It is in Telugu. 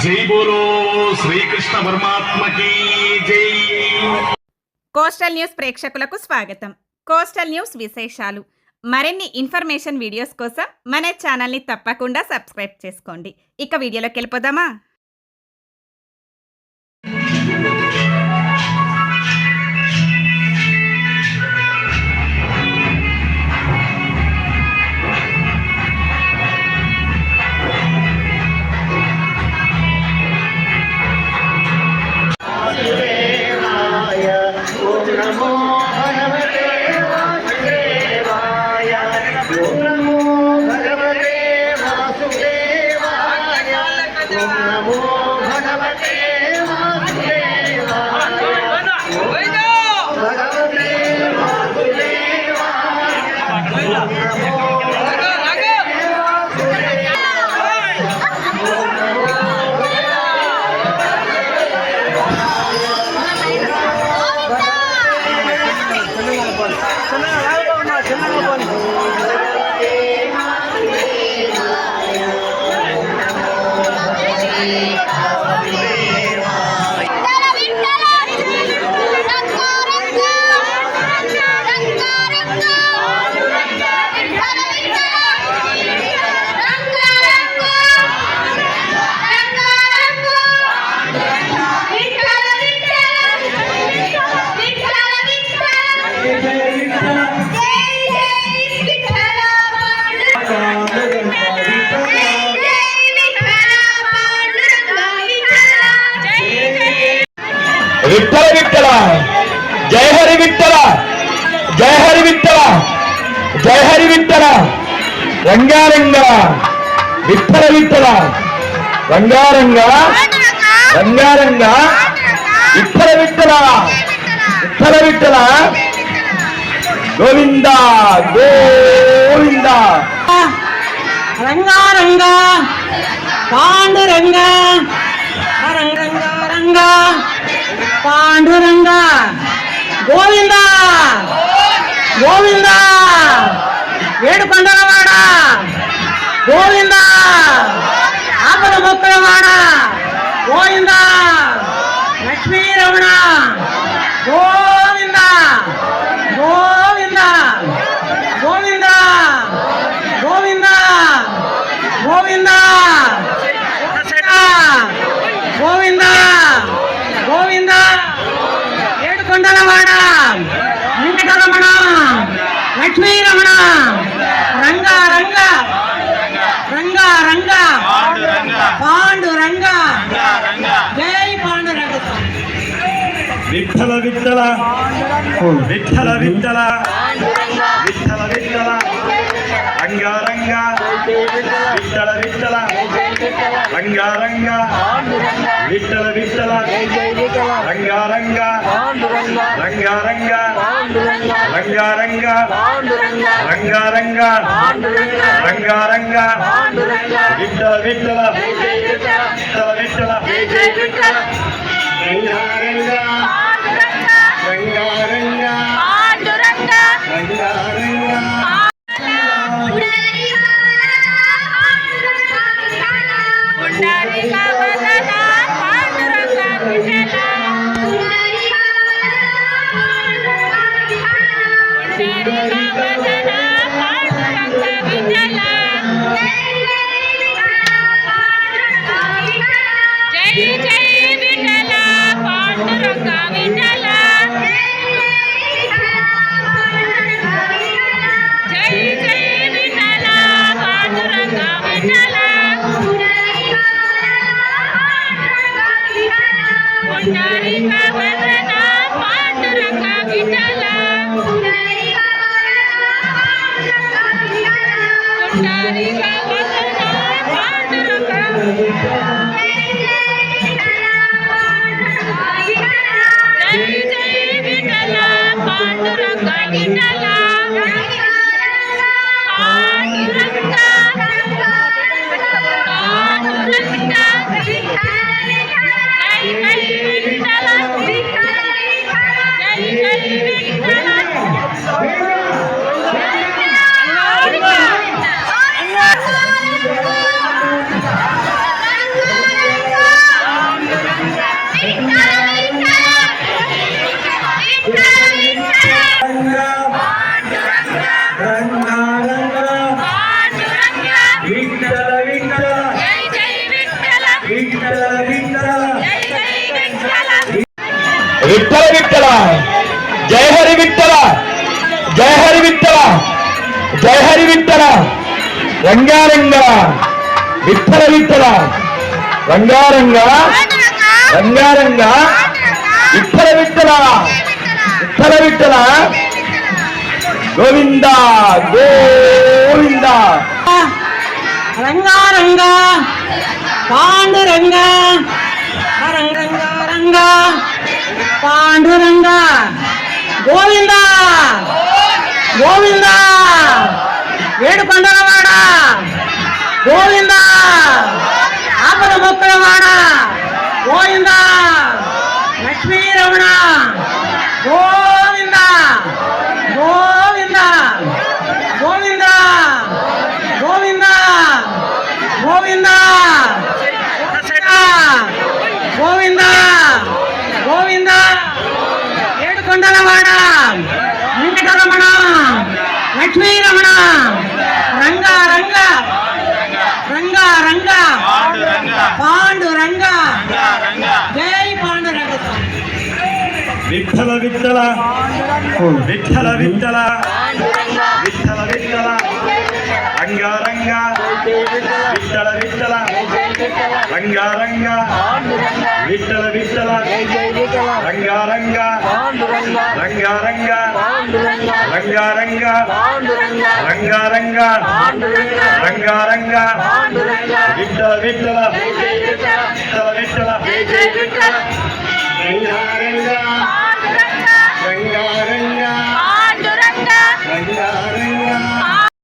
జై బోలో శ్రీకృష్ణ పరమాత్మకి జై. కోస్టల్ న్యూస్ ప్రేక్షకులకు స్వాగతం. కోస్టల్ న్యూస్ విశేషాలు, మరిన్ని ఇన్ఫర్మేషన్ వీడియోస్ కోసం మన ఛానల్ని తప్పకుండా సబ్స్క్రైబ్ చేసుకోండి. ఇక వీడియోలోకి వెళ్ళిపోదామా? విఠల విఠల జయ హరి విఠల, జయ హరి విఠల, జయ హరి విఠల. రంగారంగ విఠల విఠల, రంగారంగ రంగారంగ విఠల విఠల, విఠల విఠల. గోవింద గోవింద. రంగారంగ పాండురంగ, రంగ పాండురంగ. గోవింద గోవింద, ఏడు కొండలవాడ గోవింద, ఆపద మొక్కలవాడ గోవింద, లక్ష్మీరమణ గోవింద గోవింద గోవింద గోవింద గోవింద గోవింద గోవింద. ఏడు కొండలవాడ వెంకటరమణ లక్ష్మీరమణ. రంగ రంగ రంగ రంగ పాండురంగ, జై పాండురంగ. విఠల విఠల విఠల విఠల విఠల విఠల. రంగారంగ విఠల విఠల, రంగారంగ విఠల విఠల, రంగారంగ రంగారంగ రంగారంగ రంగారంగ రంగారంగ విఠల విఠల, విఠల విఠల, రంగారంగ రంగారంగ రంగారంగ. విఠల విఠల జయ హరి విఠల జయ హరి విఠల జయ హరి విఠల రంగారంగ విఠల విఠల రంగారంగ రంగారంగ విఠల విఠల విఠల విఠల గోవింద గోవింద రంగారంగ పాండురంగ రంగ రంగ పాండురంగ గోవింద గోవింద ఏడుకొండలవాడ గోవింద ఆపద మొక్కలవాడ గోవింద లక్ష్మీ రమణ గోవింద గోవింద గోవింద గోవింద గోవింద గోవింద గోవింద ఏడుకొండలవాడ వెంకటరమణ లక్ష్మీ రమణ రంగ రంగ రంగ రంగ పాండురంగ జై పాండురంగ విఠల విఠల విఠల విఠల విఠల విఠల రంగారంగ విఠల విఠల రంగారంగ విఠల విఠల రంగారంగ రంగారంగ రంగారంగ రంగారంగ రంగారంగ విఠల విఠల విఠల విఠల